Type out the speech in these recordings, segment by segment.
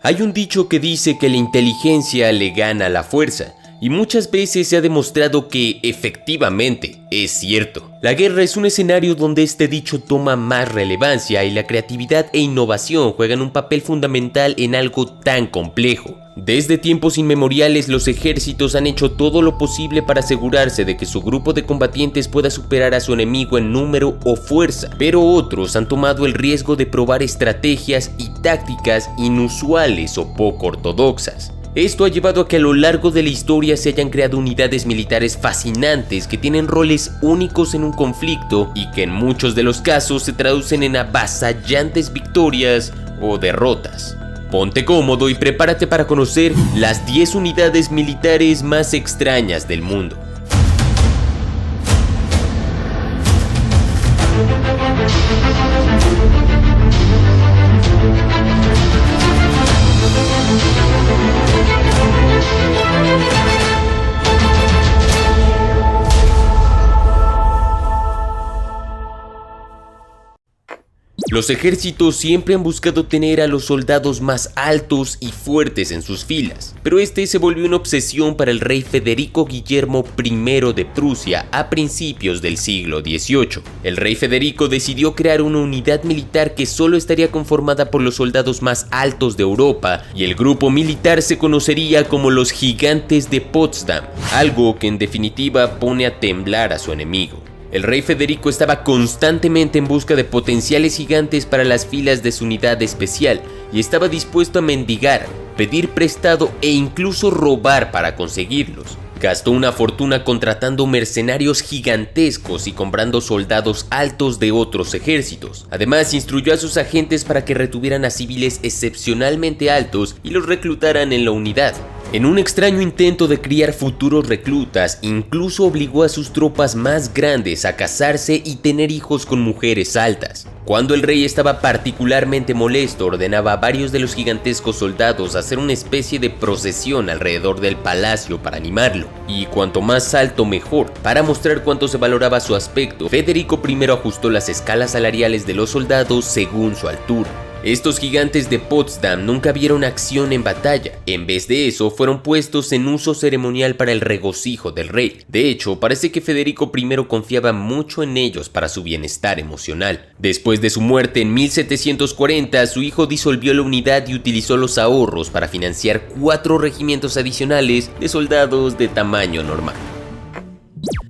Hay un dicho que dice que la inteligencia le gana a la fuerza, y muchas veces se ha demostrado que efectivamente es cierto. La guerra es un escenario donde este dicho toma más relevancia y la creatividad e innovación juegan un papel fundamental en algo tan complejo. Desde tiempos inmemoriales los ejércitos han hecho todo lo posible para asegurarse de que su grupo de combatientes pueda superar a su enemigo en número o fuerza, pero otros han tomado el riesgo de probar estrategias y tácticas inusuales o poco ortodoxas. Esto ha llevado a que a lo largo de la historia se hayan creado unidades militares fascinantes que tienen roles únicos en un conflicto y que en muchos de los casos se traducen en avasallantes victorias o derrotas. Ponte cómodo y prepárate para conocer las 10 unidades militares más extrañas del mundo. Los ejércitos siempre han buscado tener a los soldados más altos y fuertes en sus filas, pero este se volvió una obsesión para el rey Federico Guillermo I de Prusia a principios del siglo XVIII. El rey Federico decidió crear una unidad militar que solo estaría conformada por los soldados más altos de Europa, y el grupo militar se conocería como los Gigantes de Potsdam, algo que en definitiva pone a temblar a su enemigo. El rey Federico estaba constantemente en busca de potenciales gigantes para las filas de su unidad especial y estaba dispuesto a mendigar, pedir prestado e incluso robar para conseguirlos. Gastó una fortuna contratando mercenarios gigantescos y comprando soldados altos de otros ejércitos. Además, instruyó a sus agentes para que retuvieran a civiles excepcionalmente altos y los reclutaran en la unidad. En un extraño intento de criar futuros reclutas, incluso obligó a sus tropas más grandes a casarse y tener hijos con mujeres altas. Cuando el rey estaba particularmente molesto, ordenaba a varios de los gigantescos soldados hacer una especie de procesión alrededor del palacio para animarlo, y cuanto más alto mejor. Para mostrar cuánto se valoraba su aspecto, Federico I ajustó las escalas salariales de los soldados según su altura. Estos gigantes de Potsdam nunca vieron acción en batalla. En vez de eso, fueron puestos en uso ceremonial para el regocijo del rey. De hecho, parece que Federico I confiaba mucho en ellos para su bienestar emocional. Después de su muerte en 1740, su hijo disolvió la unidad y utilizó los ahorros para financiar 4 regimientos adicionales de soldados de tamaño normal.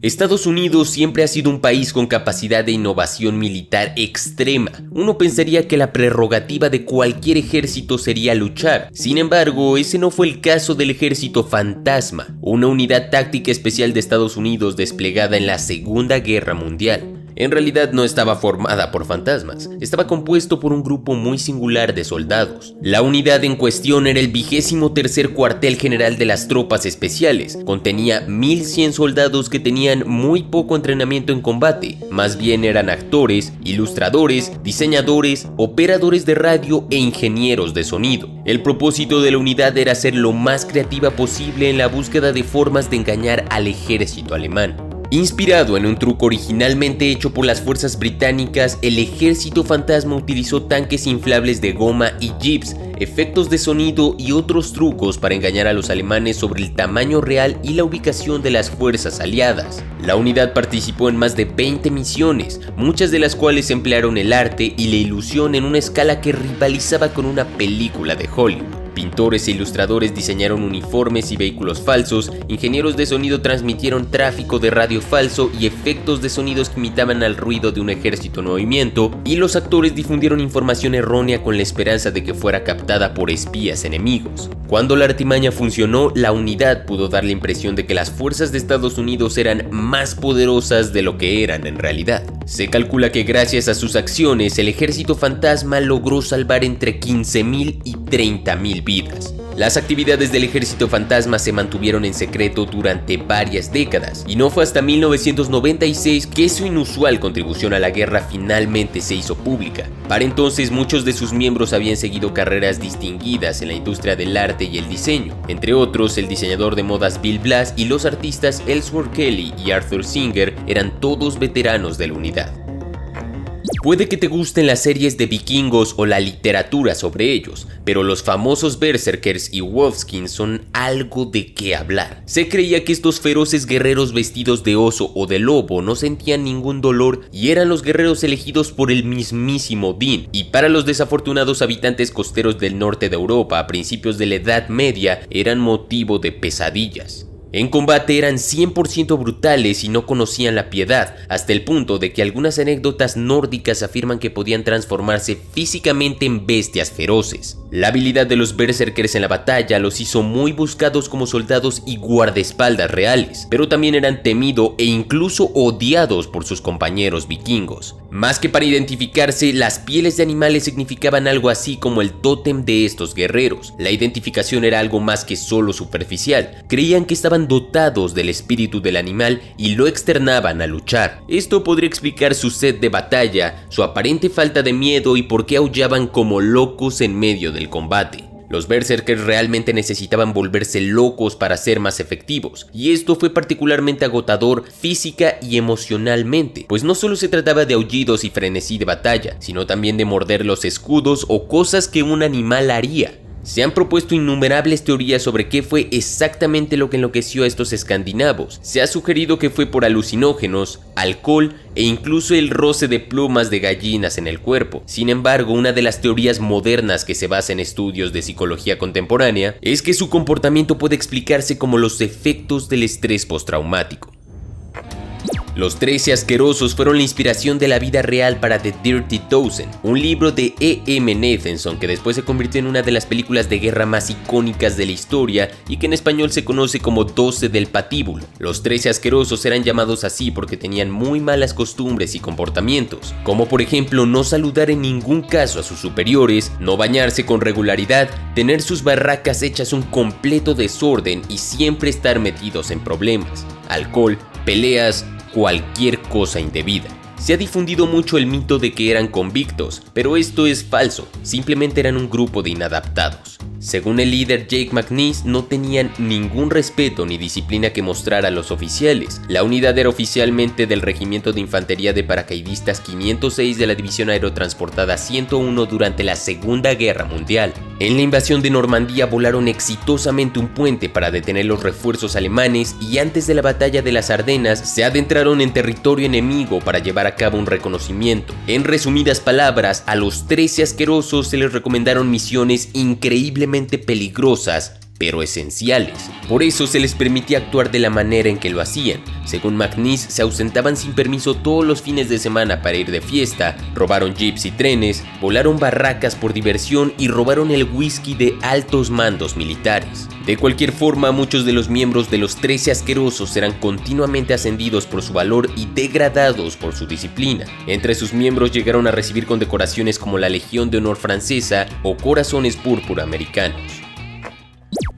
Estados Unidos siempre ha sido un país con capacidad de innovación militar extrema. Uno pensaría que la prerrogativa de cualquier ejército sería luchar. Sin embargo, ese no fue el caso del Ejército Fantasma, una unidad táctica especial de Estados Unidos desplegada en la Segunda Guerra Mundial. En realidad no estaba formada por fantasmas, estaba compuesto por un grupo muy singular de soldados. La unidad en cuestión era el 23º Cuartel General de las Tropas Especiales. Contenía 1100 soldados que tenían muy poco entrenamiento en combate, más bien eran actores, ilustradores, diseñadores, operadores de radio e ingenieros de sonido. El propósito de la unidad era ser lo más creativa posible en la búsqueda de formas de engañar al ejército alemán. Inspirado en un truco originalmente hecho por las fuerzas británicas, el Ejército Fantasma utilizó tanques inflables de goma y jeeps, efectos de sonido y otros trucos para engañar a los alemanes sobre el tamaño real y la ubicación de las fuerzas aliadas. La unidad participó en más de 20 misiones, muchas de las cuales emplearon el arte y la ilusión en una escala que rivalizaba con una película de Hollywood. Pintores e ilustradores diseñaron uniformes y vehículos falsos, ingenieros de sonido transmitieron tráfico de radio falso y efectos de sonidos que imitaban al ruido de un ejército en movimiento, y los actores difundieron información errónea con la esperanza de que fuera captada por espías enemigos. Cuando la artimaña funcionó, la unidad pudo dar la impresión de que las fuerzas de Estados Unidos eran más poderosas de lo que eran en realidad. Se calcula que gracias a sus acciones, el Ejército Fantasma logró salvar entre 15.000 y 30.000 vidas. Las actividades del Ejército Fantasma se mantuvieron en secreto durante varias décadas, y no fue hasta 1996 que su inusual contribución a la guerra finalmente se hizo pública. Para entonces, muchos de sus miembros habían seguido carreras distinguidas en la industria del arte y el diseño, entre otros el diseñador de modas Bill Blass y los artistas Ellsworth Kelly y Arthur Singer eran todos veteranos de la unidad. Puede que te gusten las series de vikingos o la literatura sobre ellos, pero los famosos berserkers y wolfskins son algo de qué hablar. Se creía que estos feroces guerreros vestidos de oso o de lobo no sentían ningún dolor y eran los guerreros elegidos por el mismísimo Odín, y para los desafortunados habitantes costeros del norte de Europa a principios de la Edad Media eran motivo de pesadillas. En combate eran 100% brutales y no conocían la piedad, hasta el punto de que algunas anécdotas nórdicas afirman que podían transformarse físicamente en bestias feroces. La habilidad de los berserkers en la batalla los hizo muy buscados como soldados y guardaespaldas reales, pero también eran temidos e incluso odiados por sus compañeros vikingos. Más que para identificarse, las pieles de animales significaban algo así como el tótem de estos guerreros. La identificación era algo más que solo superficial. Creían que estaban dotados del espíritu del animal y lo externaban al luchar. Esto podría explicar su sed de batalla, su aparente falta de miedo y por qué aullaban como locos en medio del combate. Los berserkers realmente necesitaban volverse locos para ser más efectivos, y esto fue particularmente agotador física y emocionalmente, pues no solo se trataba de aullidos y frenesí de batalla, sino también de morder los escudos o cosas que un animal haría. Se han propuesto innumerables teorías sobre qué fue exactamente lo que enloqueció a estos escandinavos. Se ha sugerido que fue por alucinógenos, alcohol e incluso el roce de plumas de gallinas en el cuerpo. Sin embargo, una de las teorías modernas que se basa en estudios de psicología contemporánea es que su comportamiento puede explicarse como los efectos del estrés postraumático. Los 13 asquerosos fueron la inspiración de la vida real para The Dirty Dozen, un libro de E.M. Nathanson que después se convirtió en una de las películas de guerra más icónicas de la historia y que en español se conoce como 12 del patíbulo. Los 13 asquerosos eran llamados así porque tenían muy malas costumbres y comportamientos, como por ejemplo no saludar en ningún caso a sus superiores, no bañarse con regularidad, tener sus barracas hechas un completo desorden y siempre estar metidos en problemas, alcohol, peleas, cualquier cosa indebida. Se ha difundido mucho el mito de que eran convictos, pero esto es falso, simplemente eran un grupo de inadaptados. Según el líder Jake McNeice, no tenían ningún respeto ni disciplina que mostrar a los oficiales. La unidad era oficialmente del Regimiento de Infantería de Paracaidistas 506 de la División Aerotransportada 101 durante la Segunda Guerra Mundial. En la invasión de Normandía volaron exitosamente un puente para detener los refuerzos alemanes y antes de la batalla de las Ardenas se adentraron en territorio enemigo para llevar a cabo un reconocimiento. En resumidas palabras, a los 13 asquerosos se les recomendaron misiones increíblemente peligrosas, pero esenciales. Por eso se les permitía actuar de la manera en que lo hacían. Según McNeice, se ausentaban sin permiso todos los fines de semana para ir de fiesta, robaron jeeps y trenes, volaron barracas por diversión y robaron el whisky de altos mandos militares. De cualquier forma, muchos de los miembros de los 13 asquerosos eran continuamente ascendidos por su valor y degradados por su disciplina. Entre sus miembros llegaron a recibir condecoraciones como la Legión de Honor francesa o Corazones Púrpura americanos.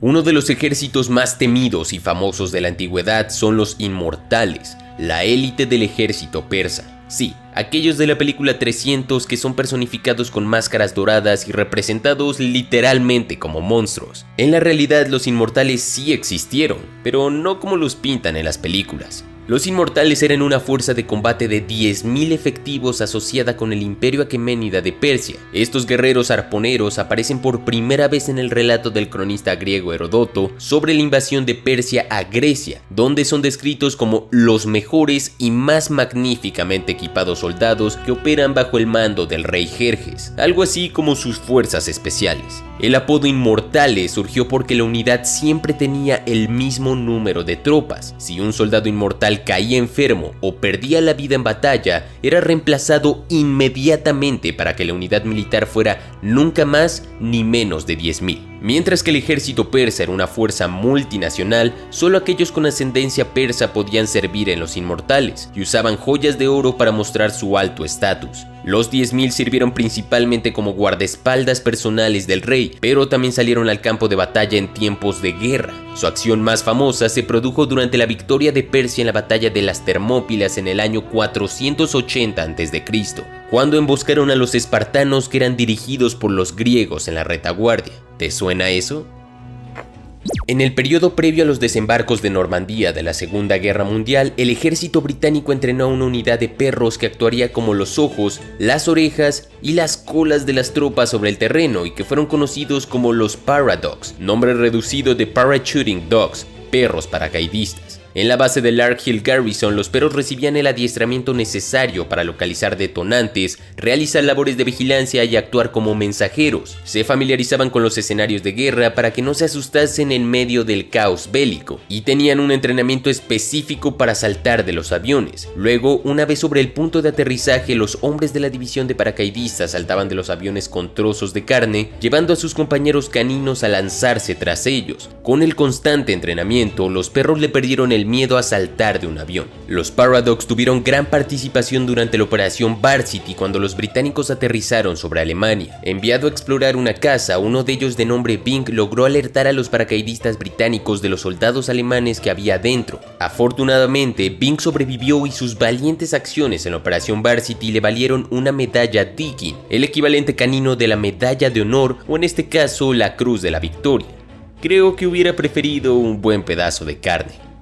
Uno de los ejércitos más temidos y famosos de la antigüedad son los inmortales, la élite del ejército persa. Sí, aquellos de la película 300 que son personificados con máscaras doradas y representados literalmente como monstruos. En la realidad los inmortales sí existieron, pero no como los pintan en las películas. Los inmortales eran una fuerza de combate de 10.000 efectivos asociada con el Imperio Aqueménida de Persia. Estos guerreros arponeros aparecen por primera vez en el relato del cronista griego Heródoto sobre la invasión de Persia a Grecia, donde son descritos como los mejores y más magníficamente equipados soldados que operan bajo el mando del rey Jerjes, algo así como sus fuerzas especiales. El apodo Inmortales surgió porque la unidad siempre tenía el mismo número de tropas. Si un soldado inmortal caía enfermo o perdía la vida en batalla, era reemplazado inmediatamente para que la unidad militar fuera nunca más ni menos de 10.000. Mientras que el ejército persa era una fuerza multinacional, solo aquellos con ascendencia persa podían servir en los inmortales y usaban joyas de oro para mostrar su alto estatus. Los 10.000 sirvieron principalmente como guardaespaldas personales del rey, pero también salieron al campo de batalla en tiempos de guerra. Su acción más famosa se produjo durante la victoria de Persia en la batalla de las Termópilas en el año 480 a.C., cuando emboscaron a los espartanos que eran dirigidos por los griegos en la retaguardia. ¿Te suena eso? En el periodo previo a los desembarcos de Normandía de la Segunda Guerra Mundial, el ejército británico entrenó a una unidad de perros que actuaría como los ojos, las orejas y las colas de las tropas sobre el terreno y que fueron conocidos como los Paradogs, nombre reducido de Parachuting Dogs, perros paracaidistas. En la base de Lark Hill Garrison, los perros recibían el adiestramiento necesario para localizar detonantes, realizar labores de vigilancia y actuar como mensajeros. Se familiarizaban con los escenarios de guerra para que no se asustasen en medio del caos bélico, y tenían un entrenamiento específico para saltar de los aviones. Luego, una vez sobre el punto de aterrizaje, los hombres de la división de paracaidistas saltaban de los aviones con trozos de carne, llevando a sus compañeros caninos a lanzarse tras ellos. Con el constante entrenamiento, los perros le perdieron el miedo a saltar de un avión. Los Paradogs tuvieron gran participación durante la operación Varsity cuando los británicos aterrizaron sobre Alemania. Enviado a explorar una casa, uno de ellos de nombre Bing logró alertar a los paracaidistas británicos de los soldados alemanes que había dentro. Afortunadamente, Bing sobrevivió y sus valientes acciones en la operación Varsity le valieron una medalla Deakin, el equivalente canino de la medalla de honor o en este caso la Cruz de la Victoria. Creo que hubiera preferido un buen pedazo de carne.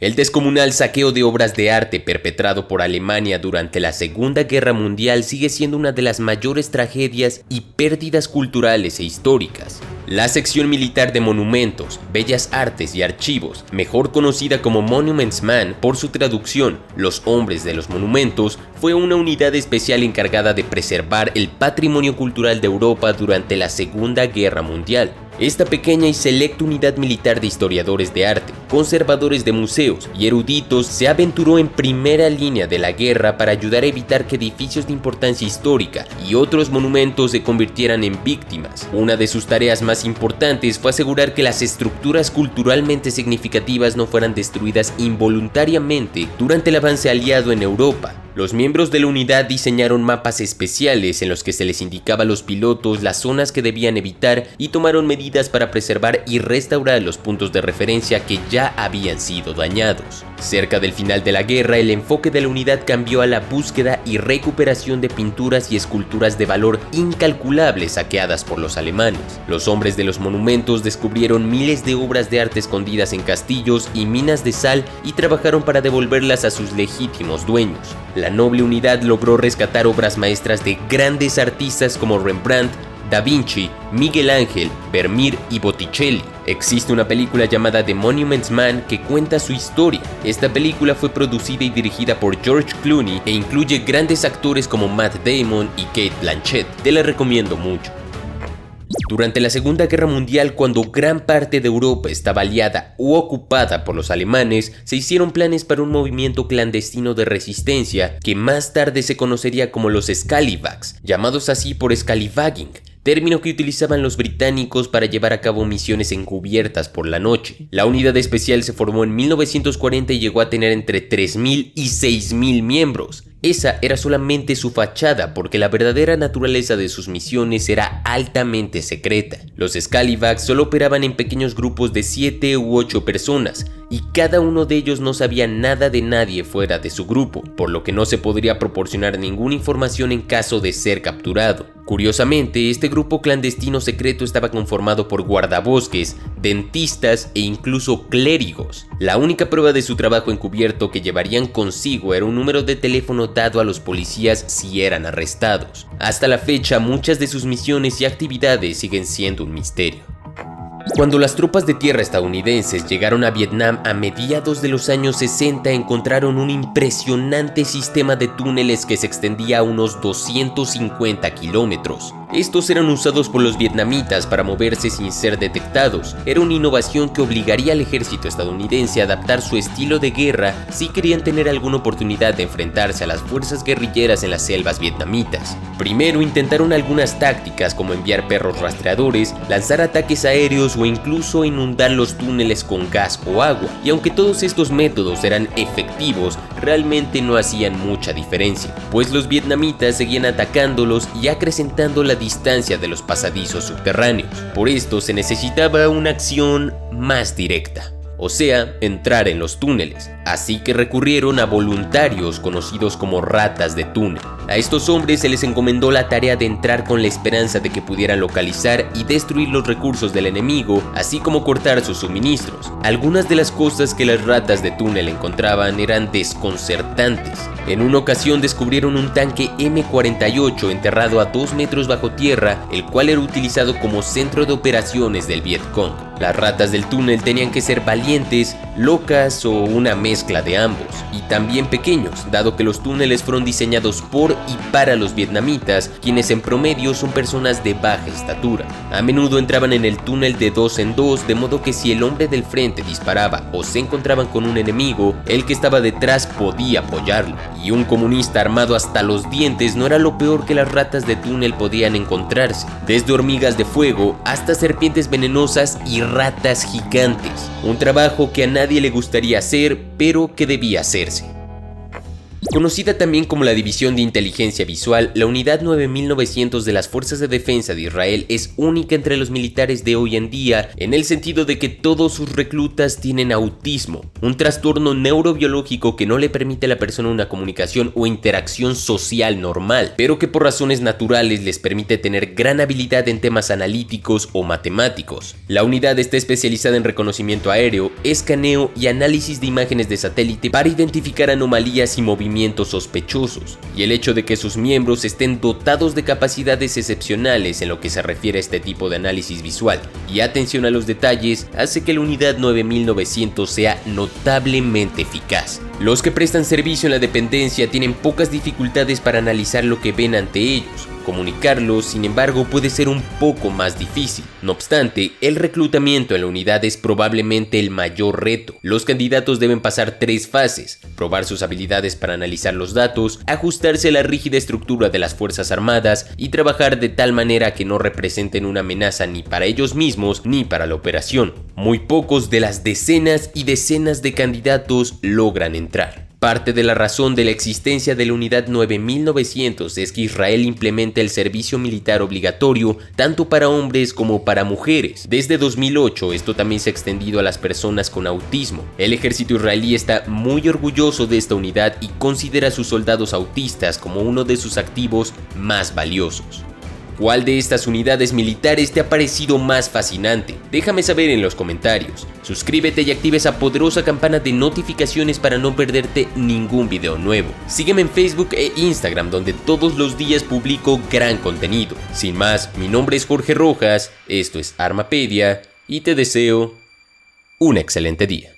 El descomunal saqueo de obras de arte perpetrado por Alemania durante la Segunda Guerra Mundial sigue siendo una de las mayores tragedias y pérdidas culturales e históricas. La sección militar de Monumentos, Bellas Artes y Archivos, mejor conocida como Monuments Man por su traducción, Los Hombres de los Monumentos, fue una unidad especial encargada de preservar el patrimonio cultural de Europa durante la Segunda Guerra Mundial. Esta pequeña y selecta unidad militar de historiadores de arte, conservadores de museos y eruditos se aventuró en primera línea de la guerra para ayudar a evitar que edificios de importancia histórica y otros monumentos se convirtieran en víctimas. Una de sus tareas más importantes fue asegurar que las estructuras culturalmente significativas no fueran destruidas involuntariamente durante el avance aliado en Europa. Los miembros de la unidad diseñaron mapas especiales en los que se les indicaba a los pilotos las zonas que debían evitar y tomaron medidas para preservar y restaurar los puntos de referencia que ya habían sido dañados. Cerca del final de la guerra, el enfoque de la unidad cambió a la búsqueda y recuperación de pinturas y esculturas de valor incalculable saqueadas por los alemanes. Los hombres de los monumentos descubrieron miles de obras de arte escondidas en castillos y minas de sal y trabajaron para devolverlas a sus legítimos dueños. La noble unidad logró rescatar obras maestras de grandes artistas como Rembrandt, Da Vinci, Miguel Ángel, Vermeer y Botticelli. Existe una película llamada The Monuments Man que cuenta su historia. Esta película fue producida y dirigida por George Clooney e incluye grandes actores como Matt Damon y Cate Blanchett. Te la recomiendo mucho. Durante la Segunda Guerra Mundial, cuando gran parte de Europa estaba aliada u ocupada por los alemanes, se hicieron planes para un movimiento clandestino de resistencia que más tarde se conocería como los Scallywags, llamados así por scallywagging, término que utilizaban los británicos para llevar a cabo misiones encubiertas por la noche. La unidad especial se formó en 1940 y llegó a tener entre 3.000 y 6.000 miembros. Esa era solamente su fachada, porque la verdadera naturaleza de sus misiones era altamente secreta. Los Scallywags solo operaban en pequeños grupos de 7 u 8 personas, y cada uno de ellos no sabía nada de nadie fuera de su grupo, por lo que no se podría proporcionar ninguna información en caso de ser capturado. Curiosamente, este grupo clandestino secreto estaba conformado por guardabosques, dentistas e incluso clérigos. La única prueba de su trabajo encubierto que llevarían consigo era un número de teléfono dado a los policías si eran arrestados. Hasta la fecha, muchas de sus misiones y actividades siguen siendo un misterio. Cuando las tropas de tierra estadounidenses llegaron a Vietnam a mediados de los años 60, encontraron un impresionante sistema de túneles que se extendía a unos 250 kilómetros. Estos eran usados por los vietnamitas para moverse sin ser detectados. Era una innovación que obligaría al ejército estadounidense a adaptar su estilo de guerra si querían tener alguna oportunidad de enfrentarse a las fuerzas guerrilleras en las selvas vietnamitas. Primero intentaron algunas tácticas como enviar perros rastreadores, lanzar ataques aéreos o incluso inundar los túneles con gas o agua. Y aunque todos estos métodos eran efectivos, realmente no hacían mucha diferencia, pues los vietnamitas seguían atacándolos y acrecentando la distancia de los pasadizos subterráneos. Por esto se necesitaba una acción más directa. o sea, entrar en los túneles. Así que recurrieron a voluntarios conocidos como ratas de túnel. A estos hombres se les encomendó la tarea de entrar con la esperanza de que pudieran localizar y destruir los recursos del enemigo, así como cortar sus suministros. Algunas de las cosas que las ratas de túnel encontraban eran desconcertantes. En una ocasión descubrieron un tanque M48 enterrado a 2 metros bajo tierra, el cual era utilizado como centro de operaciones del Vietcong. Las ratas del túnel tenían que ser valientes, locas o una mezcla de ambos, y también pequeños, dado que los túneles fueron diseñados por y para los vietnamitas, quienes en promedio son personas de baja estatura. A menudo entraban en el túnel de 2 en 2, de modo que si el hombre del frente disparaba o se encontraban con un enemigo, el que estaba detrás podía apoyarlo. Y un comunista armado hasta los dientes no era lo peor que las ratas de túnel podían encontrarse, desde hormigas de fuego hasta serpientes venenosas y ratas gigantes. Un trabajo que a nadie le gustaría hacer, pero que debía hacerse. Conocida también como la División de Inteligencia Visual, la Unidad 9900 de las Fuerzas de Defensa de Israel es única entre los militares de hoy en día en el sentido de que todos sus reclutas tienen autismo, un trastorno neurobiológico que no le permite a la persona una comunicación o interacción social normal, pero que por razones naturales les permite tener gran habilidad en temas analíticos o matemáticos. La unidad está especializada en reconocimiento aéreo, escaneo y análisis de imágenes de satélite para identificar anomalías y movimientos sospechosos, y el hecho de que sus miembros estén dotados de capacidades excepcionales en lo que se refiere a este tipo de análisis visual y atención a los detalles hace que la unidad 9900 sea notablemente eficaz. Los que prestan servicio en la dependencia tienen pocas dificultades para analizar lo que ven ante ellos. Comunicarlo, sin embargo, puede ser un poco más difícil. No obstante, el reclutamiento en la unidad es probablemente el mayor reto. Los candidatos deben pasar 3 fases: probar sus habilidades para analizar los datos, ajustarse a la rígida estructura de las Fuerzas Armadas y trabajar de tal manera que no representen una amenaza ni para ellos mismos ni para la operación. Muy pocos de las decenas y decenas de candidatos logran entrar. Parte de la razón de la existencia de la Unidad 9900 es que Israel implementa el servicio militar obligatorio tanto para hombres como para mujeres. Desde 2008 esto también se ha extendido a las personas con autismo. El ejército israelí está muy orgulloso de esta unidad y considera a sus soldados autistas como uno de sus activos más valiosos. ¿Cuál de estas unidades militares te ha parecido más fascinante? Déjame saber en los comentarios. Suscríbete y activa esa poderosa campana de notificaciones para no perderte ningún video nuevo. Sígueme en Facebook e Instagram, donde todos los días publico gran contenido. Sin más, mi nombre es Jorge Rojas, esto es Armapedia y te deseo un excelente día.